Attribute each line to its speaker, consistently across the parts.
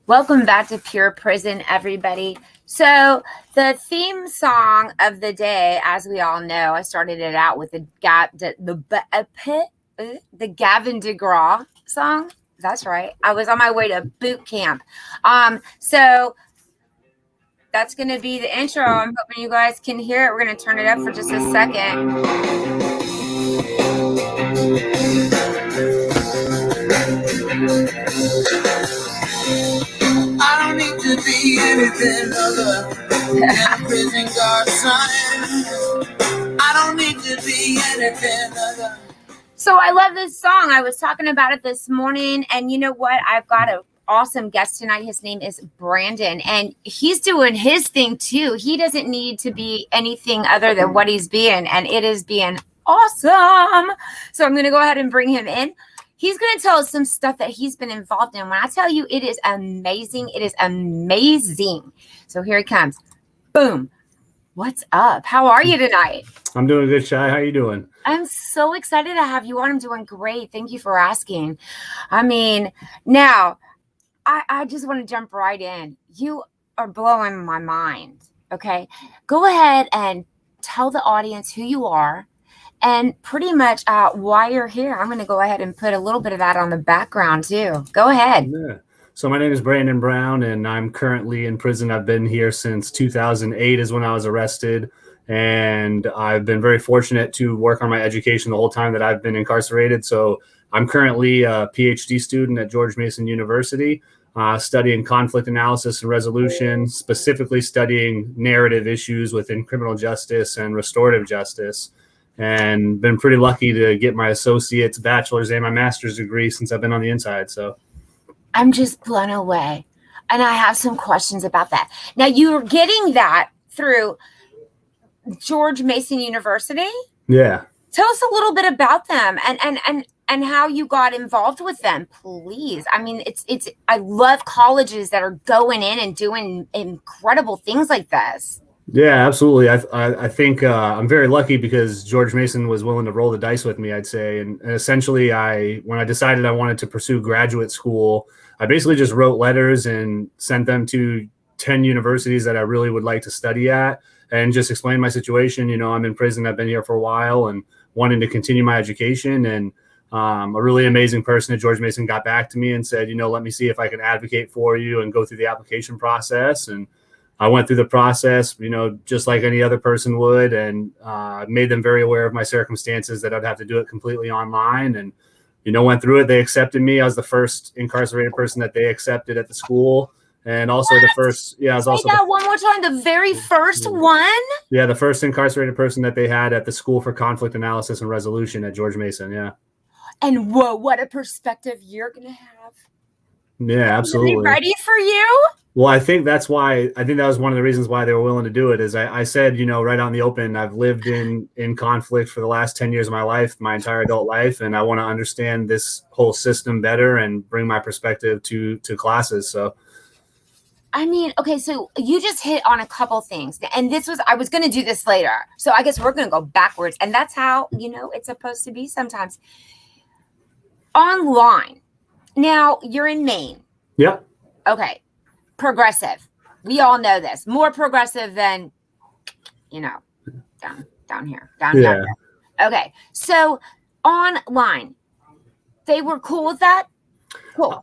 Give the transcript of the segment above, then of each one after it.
Speaker 1: Welcome back to Pure Prison, everybody. So the theme song of the day, as we all know, I started it out with the Gavin DeGraw song. That's right. I was on my way to boot camp. So that's going to be the intro. I'm hoping you guys can hear it. We're going to turn it up for just a second.
Speaker 2: I don't need to be anything other than a prison guard son. I don't need to be anything other.
Speaker 1: So I love this song. I was talking about it this morning, and you know what? I've got an awesome guest tonight. His name is Brandon, and he's doing his thing too. He doesn't need to be anything other than what he's being, and it is being awesome. So I'm going to go ahead and bring him in. He's going to tell us some stuff that he's been involved in. When I tell you it is amazing, it is amazing. So here he comes. Boom. What's up? How are you tonight?
Speaker 3: I'm doing good, Shy. How you doing?
Speaker 1: I'm so excited to have you on. I'm doing great. Thank you for asking. I mean, now, I just want to jump right in. You are blowing my mind, okay? Go ahead and tell the audience who you are and pretty much why you're here. I'm going to go ahead and put a little bit of that on the background, too. Go ahead.
Speaker 3: Yeah. So my name is Branon Brown, and I'm currently in prison. I've been here since 2008 is when I was arrested, and I've been very fortunate to work on my education the whole time that I've been incarcerated. So I'm currently a PhD student at George Mason University, studying conflict analysis and resolution, specifically studying narrative issues within criminal justice and restorative justice, and been pretty lucky to get my associate's, bachelor's, and my master's degree since I've been on the inside. So
Speaker 1: I'm just blown away. And I have some questions about that. Now, you're getting that through George Mason University?
Speaker 3: Yeah.
Speaker 1: Tell us a little bit about them and how you got involved with them, please. I mean, it's I love colleges that are going in and doing incredible things like this.
Speaker 3: Yeah, absolutely. I think I'm very lucky because George Mason was willing to roll the dice with me, I'd say. And essentially, when I decided I wanted to pursue graduate school, I basically just wrote letters and sent them to 10 universities that I really would like to study at and just explained my situation. You know, I'm in prison. I've been here for a while and wanting to continue my education. And a really amazing person at George Mason got back to me and said, you know, let me see if I can advocate for you and go through the application process. And I went through the process, you know, just like any other person would, and made them very aware of my circumstances, that I'd have to do it completely online. And, you know, went through it. They accepted me. I was the first incarcerated person that they accepted at the school. And also the first, I was also.
Speaker 1: Say that one more time. The very first one?
Speaker 3: Yeah, the first incarcerated person that they had at the School for Conflict Analysis and Resolution at George Mason. Yeah.
Speaker 1: And whoa, what a perspective you're going to have.
Speaker 3: Yeah, absolutely.
Speaker 1: Are they ready for you?
Speaker 3: Well, I think that was one of the reasons why they were willing to do it. Is I said, you know, right out in the open, I've lived in conflict for the last 10 years of my life, my entire adult life, and I want to understand this whole system better and bring my perspective to classes. So,
Speaker 1: I mean, okay, so you just hit on a couple things, and I was going to do this later, so I guess we're going to go backwards, and that's how, you know, it's supposed to be sometimes. Online. Now, you're in Maine.
Speaker 3: Yep.
Speaker 1: Okay. Progressive. We all know this. More progressive than, you know, down here. Here. Okay. So online, they were cool with that? Cool.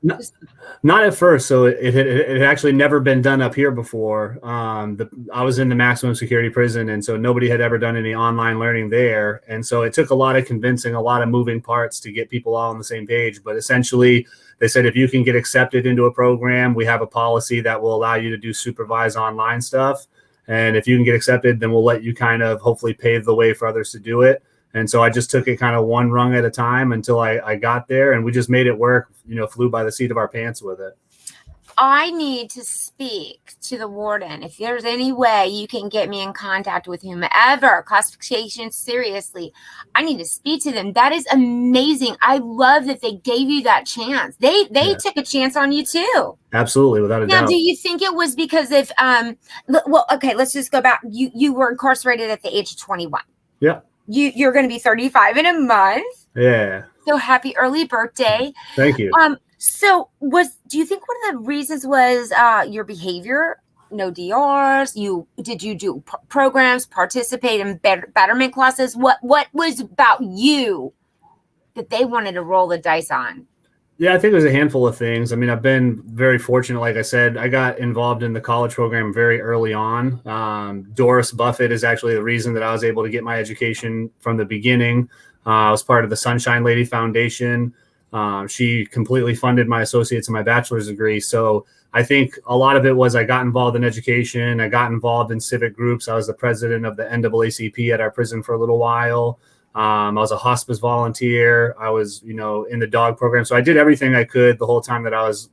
Speaker 3: Not at first. So it had actually never been done up here before. I was in the maximum security prison, and so nobody had ever done any online learning there. And so it took a lot of convincing, a lot of moving parts to get people all on the same page. But essentially, they said, if you can get accepted into a program, we have a policy that will allow you to do supervised online stuff. And if you can get accepted, then we'll let you kind of hopefully pave the way for others to do it. And so I just took it kind of one rung at a time until I got there, and we just made it work, you know, flew by the seat of our pants with it.
Speaker 1: I need to speak to the warden. If there's any way you can get me in contact with whomever, classification, seriously, I need to speak to them. That is amazing. I love that they gave you that chance. They took a chance on you too.
Speaker 3: Absolutely, without a doubt.
Speaker 1: Now, do you think it was because of, well, okay, let's just go back. You were incarcerated at the age of 21.
Speaker 3: Yeah.
Speaker 1: You're going to be 35 in a month.
Speaker 3: Yeah.
Speaker 1: So happy early birthday.
Speaker 3: Thank you.
Speaker 1: So do you think one of the reasons was your behavior? No DRs. Did you do programs, participate in betterment classes? What was about you that they wanted to roll the dice on?
Speaker 3: Yeah, I think there's a handful of things. I mean, I've been very fortunate. Like I said, I got involved in the college program very early on. Doris Buffett is actually the reason that I was able to get my education from the beginning. I was part of the Sunshine Lady Foundation. She completely funded my associate's and my bachelor's degree. So I think a lot of it was I got involved in education. I got involved in civic groups. I was the president of the NAACP at our prison for a little while. I was a hospice volunteer. I was, in the dog program. So I did everything I could the whole time that I was,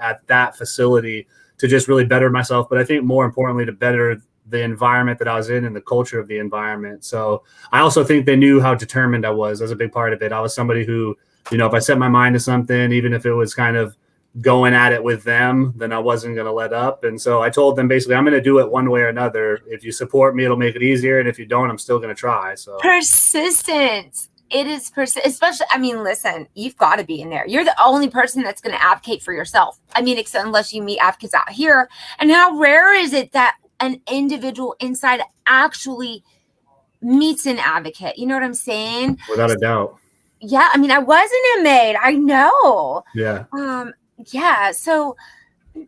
Speaker 3: at that facility to just really better myself. But I think more importantly, to better the environment that I was in and the culture of the environment. So I also think they knew how determined I was. That's a big part of it. I was somebody who, if I set my mind to something, even if it was kind of going at it with them, then I wasn't going to let up. And so I told them basically, I'm going to do it one way or another. If you support me, it'll make it easier. And if you don't, I'm still going to try. So
Speaker 1: persistence. It is especially, listen, you've got to be in there. You're the only person that's going to advocate for yourself. Except unless you meet advocates out here. And how rare is it that an individual inside actually meets an advocate? You know what I'm saying?
Speaker 3: Without a doubt.
Speaker 1: Yeah. I was an inmate. I know.
Speaker 3: Yeah.
Speaker 1: Yeah. So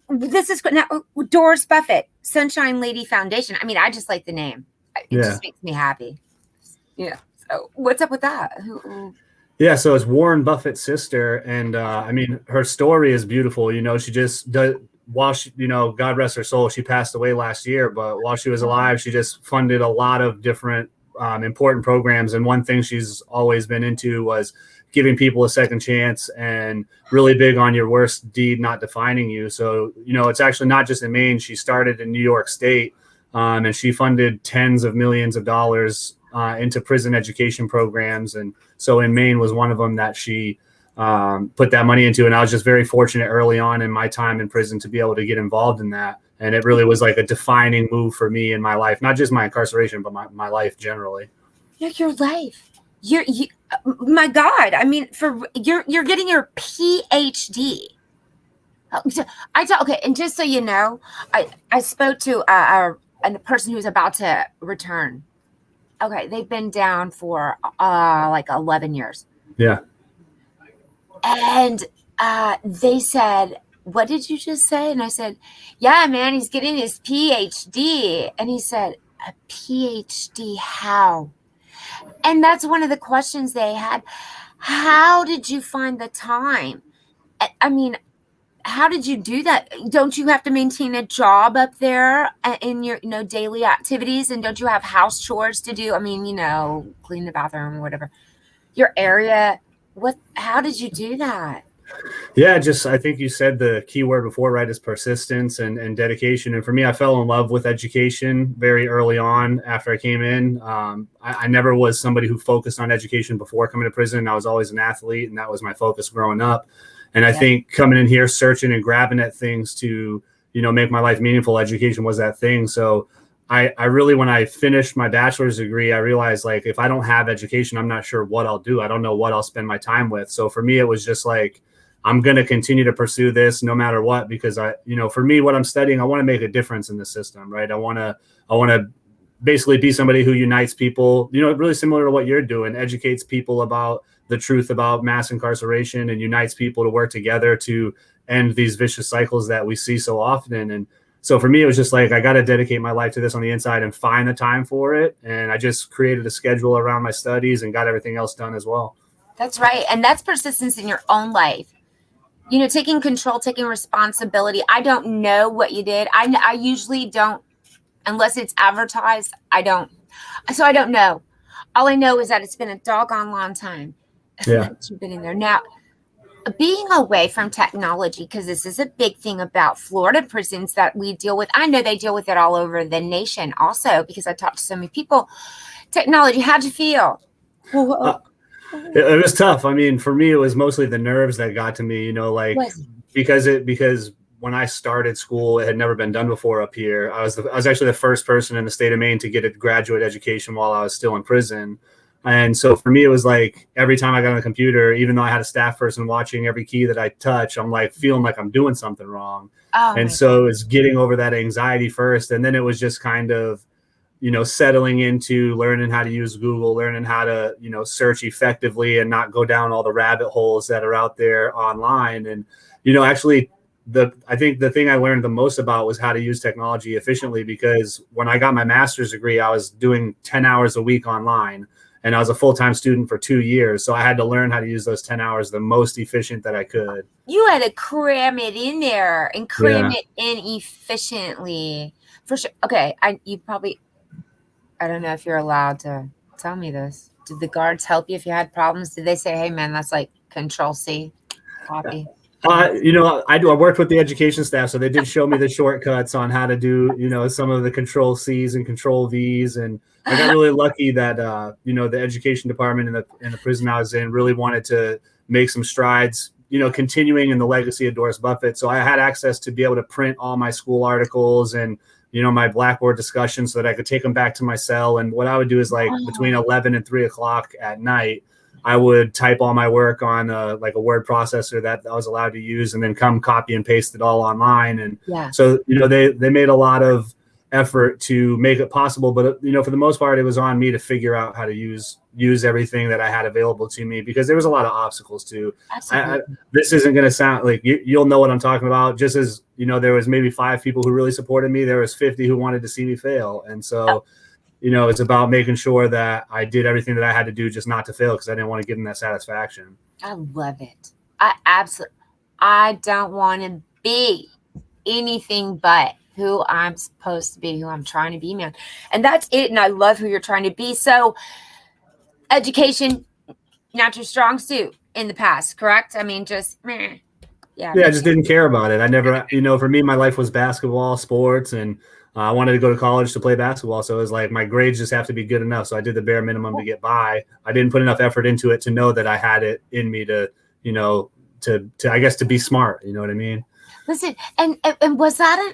Speaker 1: this is now Doris Buffett, Sunshine Lady Foundation. I just like the name. It just makes me happy. Yeah. So what's up with that?
Speaker 3: Yeah. So it's Warren Buffett's sister. And her story is beautiful. She just does, while she, God rest her soul, she passed away last year, but while she was alive, she just funded a lot of different important programs. And one thing she's always been into was giving people a second chance and really big on your worst deed not defining you. So, it's actually not just in Maine. She started in New York State and she funded tens of millions of dollars into prison education programs. And so in Maine was one of them that she put that money into. And I was just very fortunate early on in my time in prison to be able to get involved in that. And it really was like a defining move for me in my life, not just my incarceration, but my life generally.
Speaker 1: Yeah, your life. My God. You're getting your PhD. Okay. And just so you know, I spoke to a person who's about to return. Okay. They've been down for 11 years.
Speaker 3: Yeah.
Speaker 1: And they said, what did you just say? And I said, yeah, man, he's getting his PhD. And he said, a PhD, how? And that's one of the questions they had. How did you find the time? How did you do that? Don't you have to maintain a job up there in your, daily activities? And don't you have house chores to do? Clean the bathroom or whatever. Your area. How did you do that?
Speaker 3: Yeah, I think you said the key word before, right, is persistence and dedication. And for me, I fell in love with education very early on after I came in. I never was somebody who focused on education before coming to prison. I was always an athlete, and that was my focus growing up. And I think coming in here, searching and grabbing at things to, make my life meaningful, education was that thing. So I really, when I finished my bachelor's degree, I realized if I don't have education, I'm not sure what I'll do. I don't know what I'll spend my time with. So for me, it was just I'm going to continue to pursue this no matter what, because for me, what I'm studying, I want to make a difference in the system, right? I want to basically be somebody who unites people, really similar to what you're doing, educates people about the truth about mass incarceration and unites people to work together to end these vicious cycles that we see so often. And so for me, it was just I got to dedicate my life to this on the inside and find the time for it. And I just created a schedule around my studies and got everything else done as well.
Speaker 1: That's right. And that's persistence in your own life. Taking control, taking responsibility. I don't know what you did. I usually don't, unless it's advertised. I don't know. All I know is that it's been a doggone long time.
Speaker 3: Yeah.
Speaker 1: You've been in there. Now, being away from technology, because this is a big thing about Florida prisons that we deal with. I know they deal with it all over the nation also, because I talked to so many people. Technology, how'd you feel?
Speaker 3: It was tough. For me, it was mostly the nerves that got to me, because when I started school, it had never been done before up here. I was actually the first person in the state of Maine to get a graduate education while I was still in prison. And so for me, it was like every time I got on the computer, even though I had a staff person watching every key that I touch, I'm like feeling like I'm doing something wrong. And so it's getting over that anxiety first. And then it was just kind of, settling into learning how to use Google, learning how to, search effectively and not go down all the rabbit holes that are out there online. And, actually, I think the thing I learned the most about was how to use technology efficiently, because when I got my master's degree, I was doing 10 hours a week online, and I was a full-time student for 2 years. So I had to learn how to use those 10 hours the most efficient that I could.
Speaker 1: You had to cram it in there and cram it in efficiently. For sure. Okay. I don't know if you're allowed to tell me this. Did the guards help you if you had problems? Did they say, hey man, that's like Control-C, copy?
Speaker 3: I worked with the education staff, so they did show me the shortcuts on how to do, some of the Control-Cs and Control-Vs. And I got really lucky that, the education department in the prison I was in really wanted to make some strides, continuing in the legacy of Doris Buffett. So I had access to be able to print all my school articles and, my Blackboard discussions so that I could take them back to my cell. And what I would do is between 11 and 3 o'clock at night, I would type all my work on a word processor that I was allowed to use, and then come copy and paste it all online. And so, they made a lot of effort to make it possible. But, for the most part, it was on me to figure out how to use everything that I had available to me, because there was a lot of obstacles too. This isn't going to sound like you'll know what I'm talking about. Just as, there was maybe 5 people who really supported me, there was 50 who wanted to see me fail. And so, it's about making sure that I did everything that I had to do just not to fail, because I didn't want to give them that satisfaction.
Speaker 1: I love it. I don't want to be anything but who I'm supposed to be, who I'm trying to be, man. And that's it. And I love who you're trying to be. So education, not your strong suit in the past, correct? I mean, just, I
Speaker 3: just didn't care about it. I never, for me, my life was basketball, sports, and I wanted to go to college to play basketball. So it was like my grades just have to be good enough. So I did the bare minimum to get by. I didn't put enough effort into it to know that I had it in me to I guess, to be smart. You know what I mean?
Speaker 1: Listen, and was that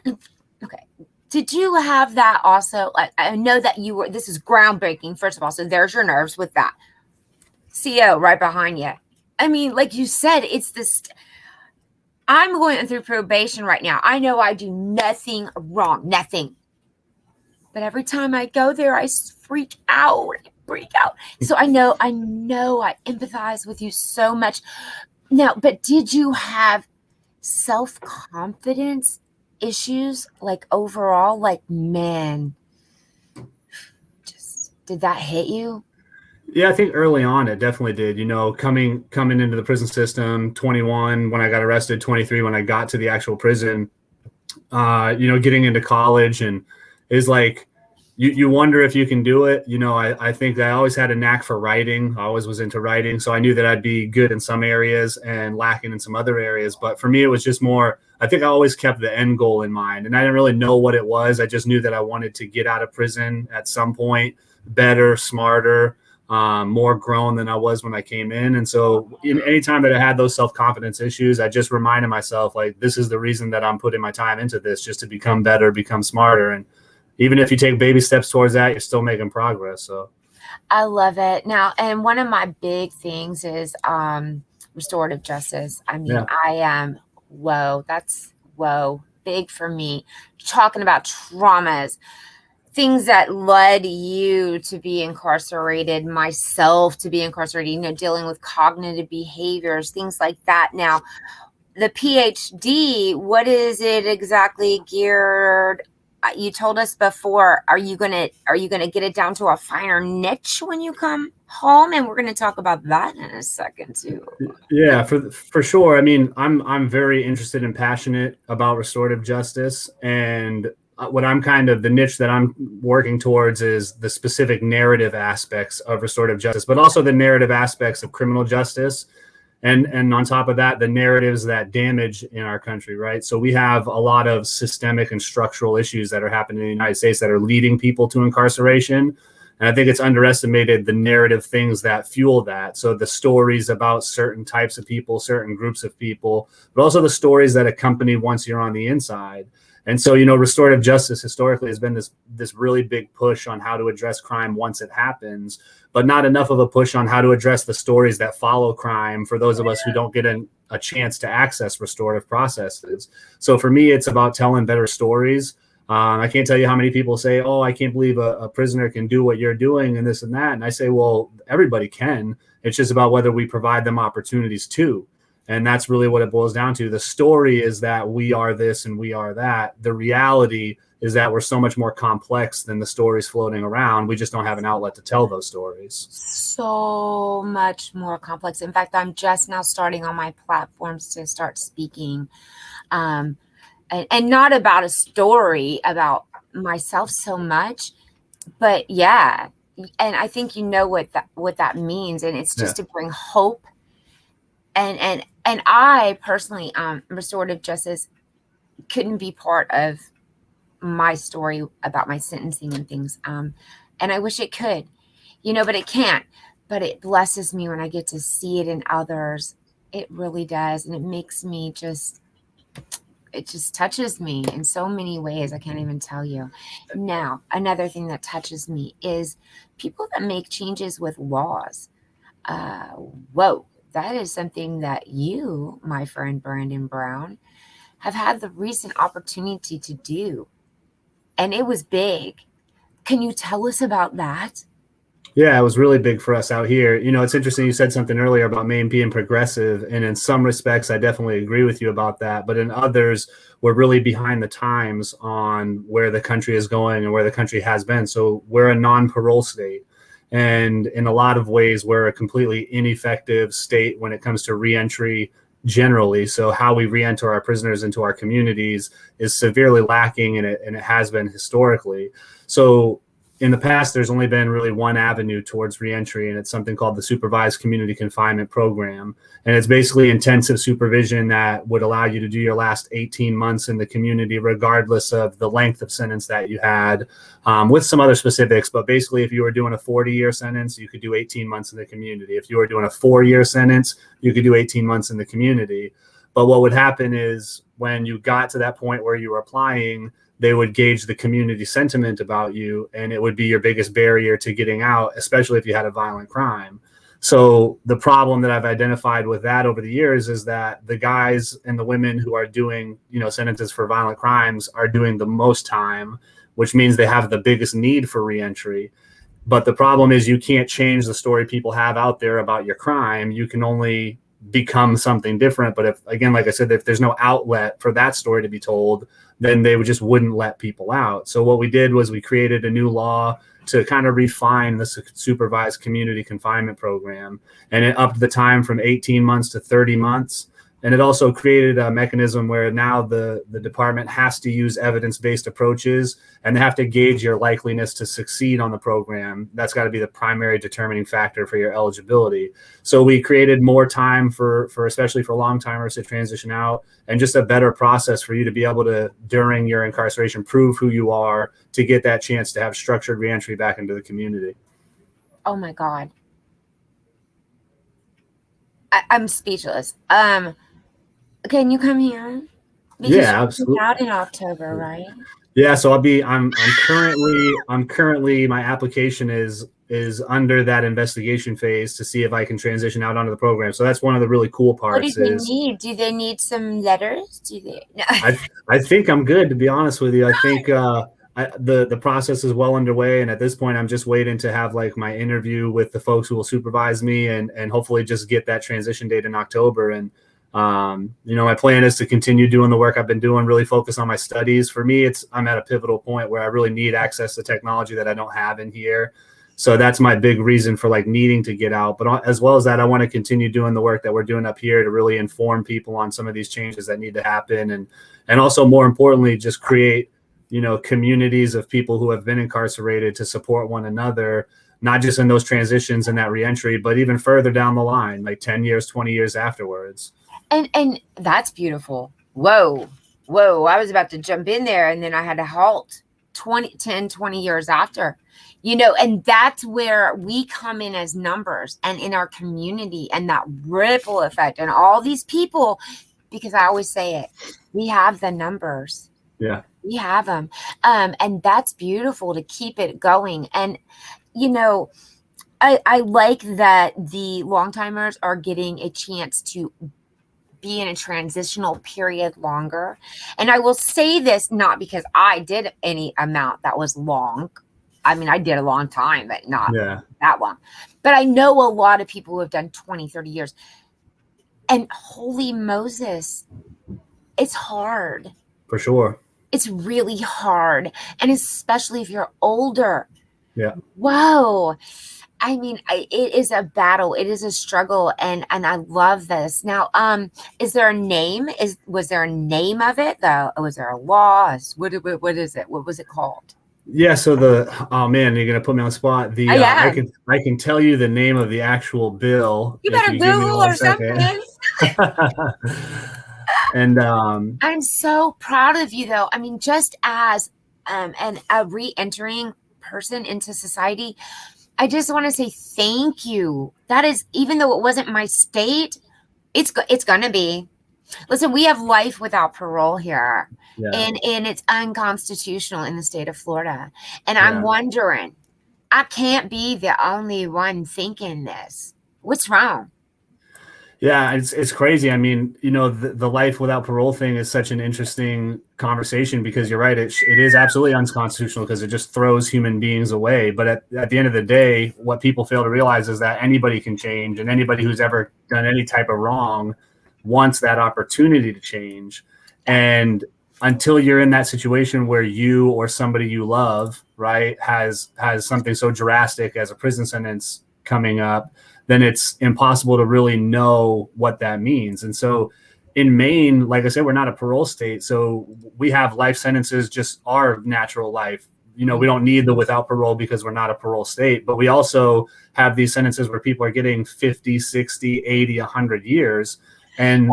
Speaker 1: okay. Did you have that also? I know that this is groundbreaking, first of all. So there's your nerves with that. CO right behind you. I mean, like you said, it's this. I'm going through probation right now. I know I do nothing wrong, nothing. But every time I go there, I freak out. So I know I empathize with you so much. Now, but did you have self-confidence issues, like overall, like, man, just did that hit you?
Speaker 3: Yeah, I think early on it definitely did. Coming into the prison system, 21 when I got arrested, 23 when I got to the actual prison. Getting into college, and is like you wonder if you can do it. I think I always had a knack for writing. I always was into writing, so I knew that I'd be good in some areas and lacking in some other areas. But for me, it was just more. I think I always kept the end goal in mind, and I didn't really know what it was. I just knew that I wanted to get out of prison at some point, better, smarter, more grown than I was when I came in. And so anytime that I had those self-confidence issues, I just reminded myself, like, this is the reason that I'm putting my time into this, just to become better, become smarter. And even if you take baby steps towards that, you're still making progress. So
Speaker 1: I love it. Now, and one of my big things is restorative justice. I mean, I am, that's big for me. Talking about traumas, things that led you to be incarcerated, myself to be incarcerated, dealing with cognitive behaviors, things like that. Now, the PhD, what is it exactly geared? You told us before, are you gonna get it down to a finer niche when you come home? And we're gonna talk about that in a second too.
Speaker 3: Yeah, for sure. I mean, I'm very interested and passionate about restorative justice, and what I'm the niche that I'm working towards is the specific narrative aspects of restorative justice, but also the narrative aspects of criminal justice. And on top of that, the narratives that damage in our country, right? So we have a lot of systemic and structural issues that are happening in the United States that are leading people to incarceration. And I think it's underestimated the narrative things that fuel that. So the stories about certain types of people, certain groups of people, but also the stories that accompany once you're on the inside. And so, restorative justice historically has been this really big push on how to address crime once it happens, but not enough of a push on how to address the stories that follow crime for those of us who don't get a chance to access restorative processes. So for me, it's about telling better stories. I can't tell you how many people say, oh, I can't believe a prisoner can do what you're doing and this and that. And I say, well, everybody can. It's just about whether we provide them opportunities to. And that's really what it boils down to. The story is that we are this and we are that. The reality is that we're so much more complex than the stories floating around. We just don't have an outlet to tell those stories.
Speaker 1: So much more complex. In fact, I'm just now starting on my platforms to start speaking. And not about a story about myself so much, but yeah. And I think what that means. And it's just to bring hope. And I personally, restorative justice couldn't be part of my story about my sentencing and things. And I wish it could, but it can't. But it blesses me when I get to see it in others. It really does. And it makes me it just touches me in so many ways. I can't even tell you. Now, another thing that touches me is people that make changes with laws. Whoa, that is something that you, my friend Branon Brown, have had the recent opportunity to do. And it was big. Can you tell us about that?
Speaker 3: Yeah, it was really big for us out here. It's interesting. You said something earlier about Maine being progressive. And in some respects, I definitely agree with you about that. But in others, we're really behind the times on where the country is going and where the country has been. So we're a non-parole state. And in a lot of ways, we're a completely ineffective state when it comes to reentry generally. So how we reenter our prisoners into our communities is severely lacking, and it has been historically. So in the past, there's only been really one avenue towards reentry, and it's something called the Supervised Community Confinement Program. And it's basically intensive supervision that would allow you to do your last 18 months in the community, regardless of the length of sentence that you had, with some other specifics. But basically, if you were doing a 40-year sentence, you could do 18 months in the community. If you were doing a 4-year sentence, you could do 18 months in the community. But what would happen is when you got to that point where you were applying, they would gauge the community sentiment about you, and it would be your biggest barrier to getting out, especially if you had a violent crime. So the problem that I've identified with that over the years is that the guys and the women who are doing, sentences for violent crimes are doing the most time, which means they have the biggest need for reentry. But the problem is you can't change the story people have out there about your crime. You can only become something different. But if, again, like I said, if there's no outlet for that story to be told, then they wouldn't let people out. So what we did was we created a new law to kind of refine the supervised community confinement program. And it upped the time from 18 months to 30 months. And it also created a mechanism where now the department has to use evidence-based approaches, and they have to gauge your likeliness to succeed on the program. That's got to be the primary determining factor for your eligibility. So we created more time for especially for long-timers to transition out, and just a better process for you to be able to, during your incarceration, prove who you are to get that chance to have structured reentry back into the community.
Speaker 1: Oh my God. I'm speechless. Can you come here? Because
Speaker 3: yeah, absolutely.
Speaker 1: Out in October, right?
Speaker 3: Yeah, so I'm currently my application is under that investigation phase to see if I can transition out onto the program. So that's one of the really cool parts.
Speaker 1: What do they need? Do they need some letters? Do they? No.
Speaker 3: I think I'm good, to be honest with you. I think the process is well underway, and at this point, I'm just waiting to have like my interview with the folks who will supervise me, and hopefully just get that transition date in October. And my plan is to continue doing the work I've been doing, really focus on my studies. For me, I'm at a pivotal point where I really need access to technology that I don't have in here. So that's my big reason for like needing to get out. But as well as that, I want to continue doing the work that we're doing up here to really inform people on some of these changes that need to happen. And also, more importantly, just create, communities of people who have been incarcerated to support one another, not just in those transitions and that reentry, but even further down the line, like 10 years, 20 years afterwards.
Speaker 1: And that's beautiful. Whoa. I was about to jump in there, and then I had to halt 20 years after. And that's where we come in as numbers and in our community and that ripple effect and all these people, because I always say it, we have the numbers.
Speaker 3: Yeah.
Speaker 1: We have them. And that's beautiful to keep it going. And, I like that the long timers are getting a chance to be in a transitional period longer. And I will say this, not because I did any amount that was long. I mean, I did a long time, but not that long. But I know a lot of people who have done 20, 30 years. And holy Moses, it's hard.
Speaker 3: For sure.
Speaker 1: It's really hard. And especially if you're older.
Speaker 3: Yeah.
Speaker 1: Whoa. I mean, it is a battle. It is a struggle. And I love this. Now, is there a name? Was there a name of it, though? Was there a law? What is it? What was it called?
Speaker 3: Yeah. So oh man, you're going to put me on the spot. I can tell you the name of the actual bill.
Speaker 1: You better Google or something.
Speaker 3: And
Speaker 1: I'm so proud of you, though. I mean, just as a re-entering person into society, I just want to say thank you. That is, even though it wasn't my state, it's going to be. Listen, we have life without parole here, and it's unconstitutional in the state of Florida. And I'm wondering, I can't be the only one thinking this. What's wrong?
Speaker 3: Yeah, it's crazy. I mean, the life without parole thing is such an interesting conversation because you're right. It is absolutely unconstitutional because it just throws human beings away. But at the end of the day, what people fail to realize is that anybody can change, and anybody who's ever done any type of wrong wants that opportunity to change. And until you're in that situation where you or somebody you love, right, has something so drastic as a prison sentence coming up, then it's impossible to really know what that means. And so in Maine, like I said, we're not a parole state. So we have life sentences, just our natural life. We don't need the without parole because we're not a parole state. But we also have these sentences where people are getting 50, 60, 80, 100 years. And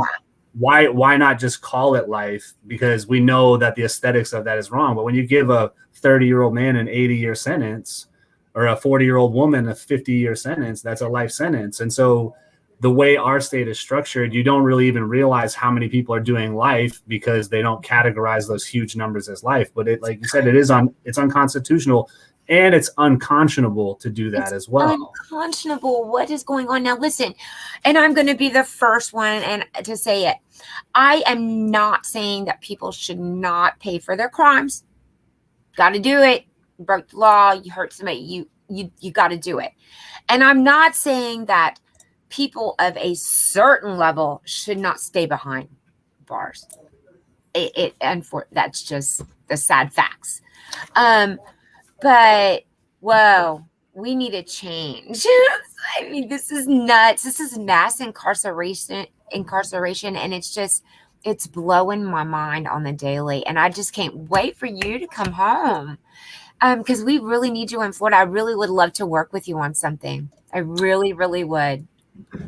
Speaker 3: why not just call it life? Because we know that the aesthetics of that is wrong. But when you give a 30-year-old man an 80-year sentence, or a 40-year-old woman a 50-year sentence, that's a life sentence. And so the way our state is structured, you don't really even realize how many people are doing life because they don't categorize those huge numbers as life. But it, like you said, it's unconstitutional, and it's unconscionable to do that as well.
Speaker 1: Unconscionable. What is going on now? Listen, and I'm going to be the first one to say it. I am not saying that people should not pay for their crimes. Got to do it. You broke the law. You hurt somebody. You got to do it. And I'm not saying that people of a certain level should not stay behind bars. That's just the sad facts. But whoa, we need a change. I mean, this is nuts. This is mass incarceration, and it's blowing my mind on the daily. And I just can't wait for you to come home. Because we really need you in Florida. I really would love to work with you on something. I really, really would.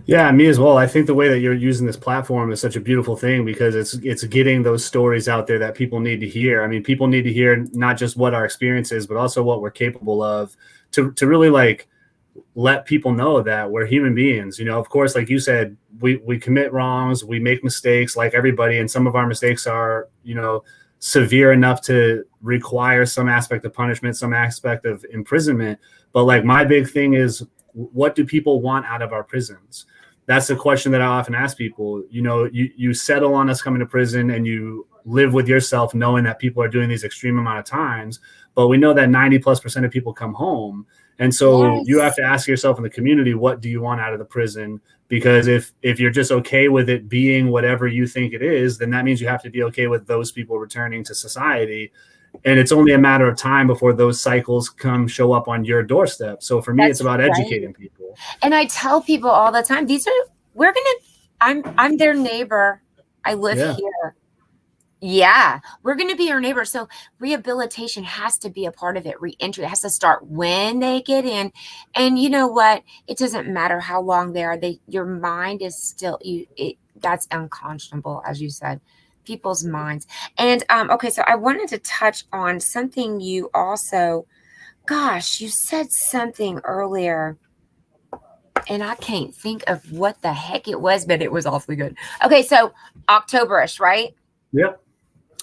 Speaker 3: Yeah, me as well. I think the way that you're using this platform is such a beautiful thing because it's getting those stories out there that people need to hear. I mean, people need to hear not just what our experience is, but also what we're capable of to really like let people know that we're human beings. Of course, like you said, we commit wrongs, we make mistakes like everybody, and some of our mistakes are, severe enough to require some aspect of punishment, some aspect of imprisonment. But like my big thing is, what do people want out of our prisons? That's the question that I often ask people. You settle on us coming to prison and you live with yourself knowing that people are doing these extreme amount of times, but we know that 90+% of people come home. And so you have to ask yourself in the community, what do you want out of the prison? Because if you're just okay with it being whatever you think it is, then that means you have to be okay with those people returning to society. And it's only a matter of time before those cycles show up on your doorstep. So for me, it's about educating people.
Speaker 1: And I tell people all the time, I'm their neighbor. I live here. Yeah, we're going to be your neighbor. So rehabilitation has to be a part of it. Reentry has to start when they get in. And you know what? It doesn't matter how long they are. Your mind is still, that's unconscionable, as you said, people's minds. And okay, so I wanted to touch on something you also Gosh, you said something earlier, and I can't think of what the heck it was, but it was awfully good. Okay, so Octoberish, right?
Speaker 3: Yep.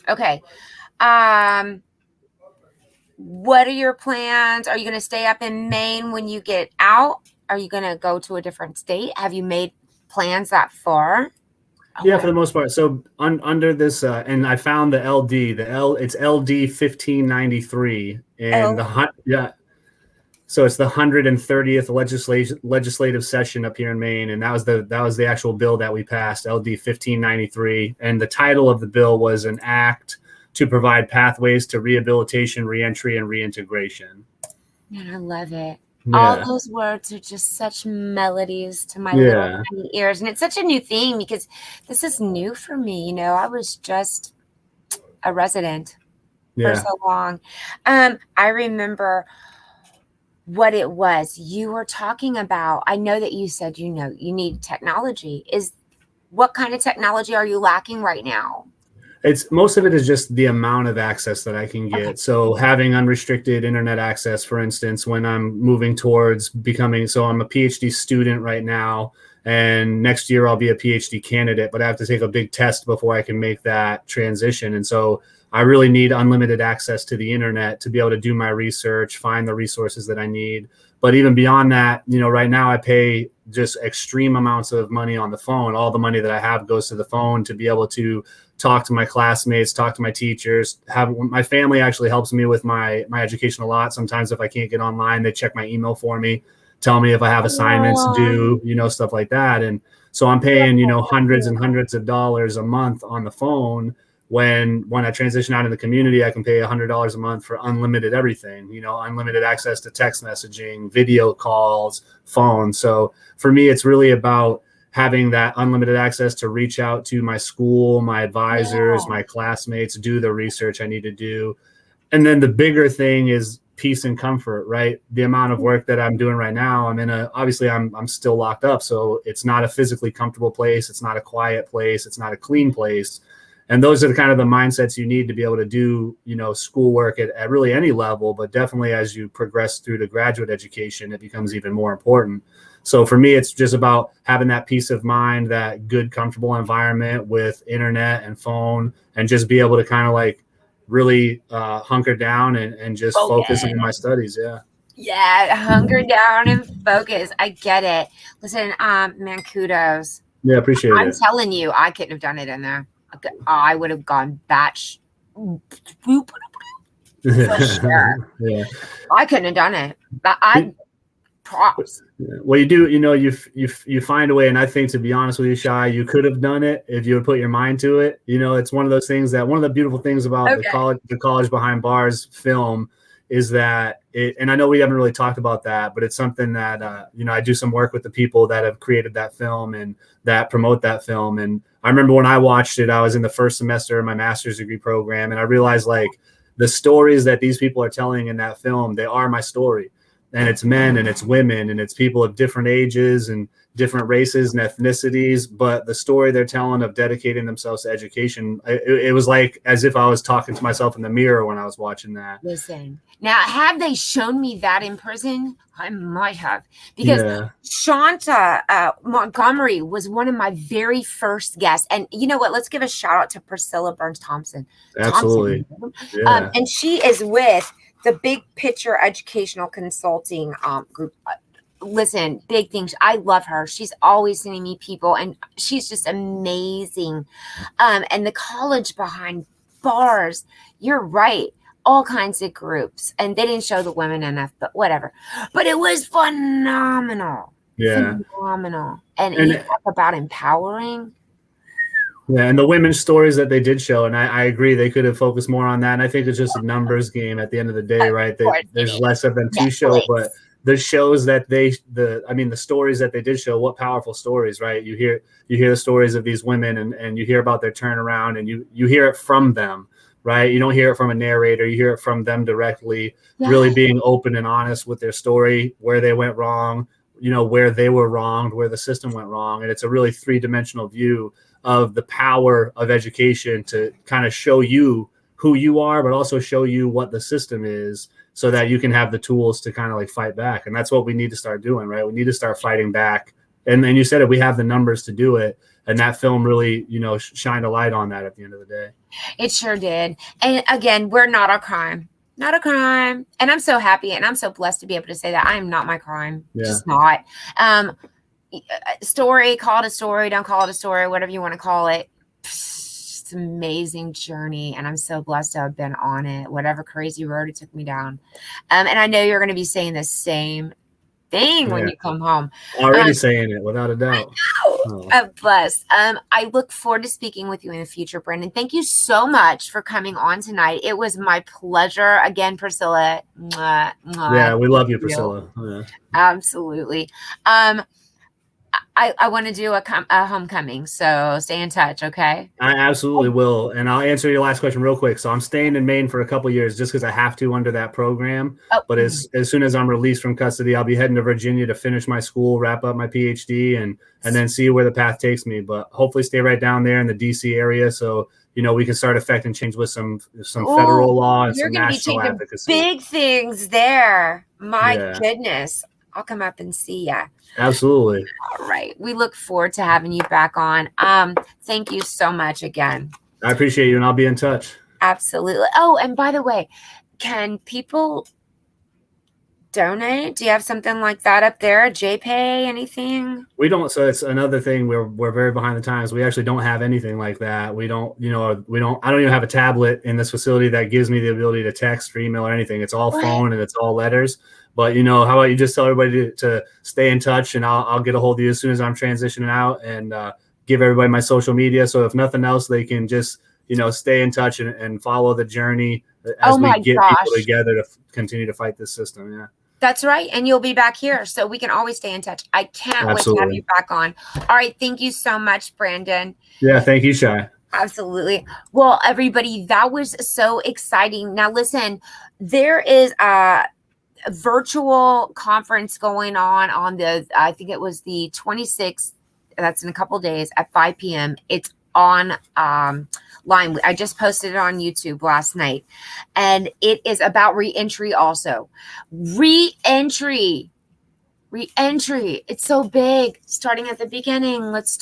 Speaker 1: Okay. What are your plans? Are you going to stay up in Maine when you get out? Are you going to go to a different state? Have you made plans that far?
Speaker 3: Okay. Yeah, for the most part. So under this, and I found the LD, it's LD 1593, and so it's the 130th legislative session up here in Maine, and that was the actual bill that we passed, LD 1593, and the title of the bill was an act to provide pathways to rehabilitation, reentry, and reintegration.
Speaker 1: Man, I love it.
Speaker 3: Yeah.
Speaker 1: All those words are just such melodies to my little tiny ears. And it's such a new thing because this is new for me. You know, I was just a resident for so long. I remember what it was you were talking about. I know that you said, you need technology. What kind of technology are you lacking right now?
Speaker 3: Most of it is just the amount of access that I can get. Okay. So having unrestricted internet access, for instance, when I'm moving towards so I'm a PhD student right now, and next year I'll be a PhD candidate, but I have to take a big test before I can make that transition. And so I really need unlimited access to the internet to be able to do my research, find the resources that I need. But even beyond that, right now I pay just extreme amounts of money on the phone. All the money that I have goes to the phone to be able to talk to my classmates, talk to my teachers. My family actually helps me with my education a lot. Sometimes if I can't get online, they check my email for me, tell me if I have assignments due, stuff like that. And so I'm paying, hundreds and hundreds of dollars a month on the phone. When I transition out in the community, I can pay $100 a month for unlimited everything, unlimited access to text messaging, video calls, phone. So for me, it's really about having that unlimited access to reach out to my school, my advisors, my classmates, do the research I need to do. And then the bigger thing is peace and comfort, right? The amount of work that I'm doing right now, obviously I'm still locked up. So it's not a physically comfortable place. It's not a quiet place. It's not a clean place. And those are the kind of the mindsets you need to be able to do, schoolwork at really any level, but definitely as you progress through the graduate education, it becomes even more important. So for me, it's just about having that peace of mind, that good, comfortable environment with internet and phone, and just be able to kind of like really hunker down and just focus on my studies.
Speaker 1: Yeah, hunker down and focus. I get it. Listen, man, kudos.
Speaker 3: Yeah, appreciate it.
Speaker 1: I'm telling you, I couldn't have done it in there. I would have gone batch. For sure.
Speaker 3: Yeah.
Speaker 1: I couldn't have done it. But props.
Speaker 3: Well, you do, you find a way. And I think, to be honest with you, Shai, you could have done it if you would put your mind to it. it's one of those things that one of the beautiful things about the College Behind Bars film is that and I know we haven't really talked about that, but it's something that, I do some work with the people that have created that film and that promote that film. And I remember when I watched it, I was in the first semester of my master's degree program, and I realized the stories that these people are telling in that film, they are my story. And it's men and it's women and it's people of different ages and different races and ethnicities. But the story they're telling of dedicating themselves to education, it was like as if I was talking to myself in the mirror when I was watching that.
Speaker 1: Listen, now, have they shown me that in prison? I might have. Because Shanta Montgomery was one of my very first guests. And you know what? Let's give a shout out to Priscilla Burns-Thompson.
Speaker 3: Absolutely.
Speaker 1: And she is with the Big Picture Educational Consulting group. Listen, big things. I love her. She's always sending me people, and she's just amazing. And the College Behind Bars, you're right. All kinds of groups. And they didn't show the women enough, but whatever. But it was phenomenal.
Speaker 3: Yeah.
Speaker 1: Phenomenal. And you talk about empowering.
Speaker 3: Yeah, and the women's stories that they did show, and I agree, they could have focused more on that. And I think it's just a numbers game at the end of the day, right? There's less of them to show, but the shows that the stories that they did show, what powerful stories, right? You hear the stories of these women, and you hear about their turnaround, and you hear it from them, right? You don't hear it from a narrator, you hear it from them directly, really being open and honest with their story, where they went wrong, where they were wronged, where the system went wrong. And it's a really three-dimensional view of the power of education to kind of show you who you are, but also show you what the system is, so that you can have the tools to kind of like fight back. And that's what we need to start doing, right? We need to start fighting back. And you said it, we have the numbers to do it. And that film really, shined a light on that at the end of the day.
Speaker 1: It sure did. And again, we're not a crime. Not a crime. And I'm so happy and I'm so blessed to be able to say that I am not my crime.
Speaker 3: Yeah.
Speaker 1: Just not. Story, call it a story, don't call it a story, whatever you want to call it. It's an amazing journey. And I'm so blessed to have been on it, whatever crazy road it took me down. And I know you're going to be saying the same thing when you come home.
Speaker 3: Already saying it without a doubt.
Speaker 1: I'm blessed. I look forward to speaking with you in the future, Brandon. Thank you so much for coming on tonight. It was my pleasure. Again, Priscilla. Mwah, mwah.
Speaker 3: Yeah, we love you, Priscilla. Yeah.
Speaker 1: Absolutely. I want to do a homecoming, so stay in touch, okay?
Speaker 3: I absolutely will. And I'll answer your last question real quick. So I'm staying in Maine for a couple of years just because I have to under that program. But as soon as I'm released from custody, I'll be heading to Virginia to finish my school, wrap up my PhD, and then see where the path takes me. But hopefully stay right down there in the DC area so we can start affecting change with some federal law and some national advocacy.
Speaker 1: Big things there. My goodness. I'll come up and see ya.
Speaker 3: Absolutely.
Speaker 1: All right. We look forward to having you back on. Thank you so much again.
Speaker 3: I appreciate you, and I'll be in touch.
Speaker 1: Absolutely. Oh, and by the way, can people donate? Do you have something like that up there? JPay, anything?
Speaker 3: We don't. So it's another thing. We're very behind the times. We actually don't have anything like that. We don't. I don't even have a tablet in this facility that gives me the ability to text or email or anything. It's all phone and it's all letters. But how about you just tell everybody to stay in touch, and I'll get a hold of you as soon as I'm transitioning out, and give everybody my social media. So if nothing else, they can just stay in touch and follow the journey as we get people together to continue to fight this system. Yeah.
Speaker 1: That's right. And you'll be back here, so we can always stay in touch. I can't wait to have you back on. All right. Thank you so much, Brandon.
Speaker 3: Yeah. Thank you, Shai.
Speaker 1: Absolutely. Well, everybody, that was so exciting. Now, listen, there is a virtual conference going on the, I think it was the 26th. That's in a couple of days at 5 p.m. It's on line. I just posted it on YouTube last night, and it is about reentry also. Reentry. It's so big. Starting at the beginning. Let's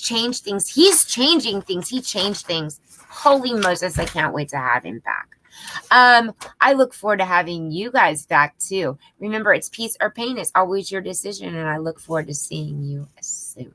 Speaker 1: change things. He's changing things. He changed things. Holy Moses. I can't wait to have him back. I look forward to having you guys back too. Remember, it's peace or pain. It's always your decision. And I look forward to seeing you soon.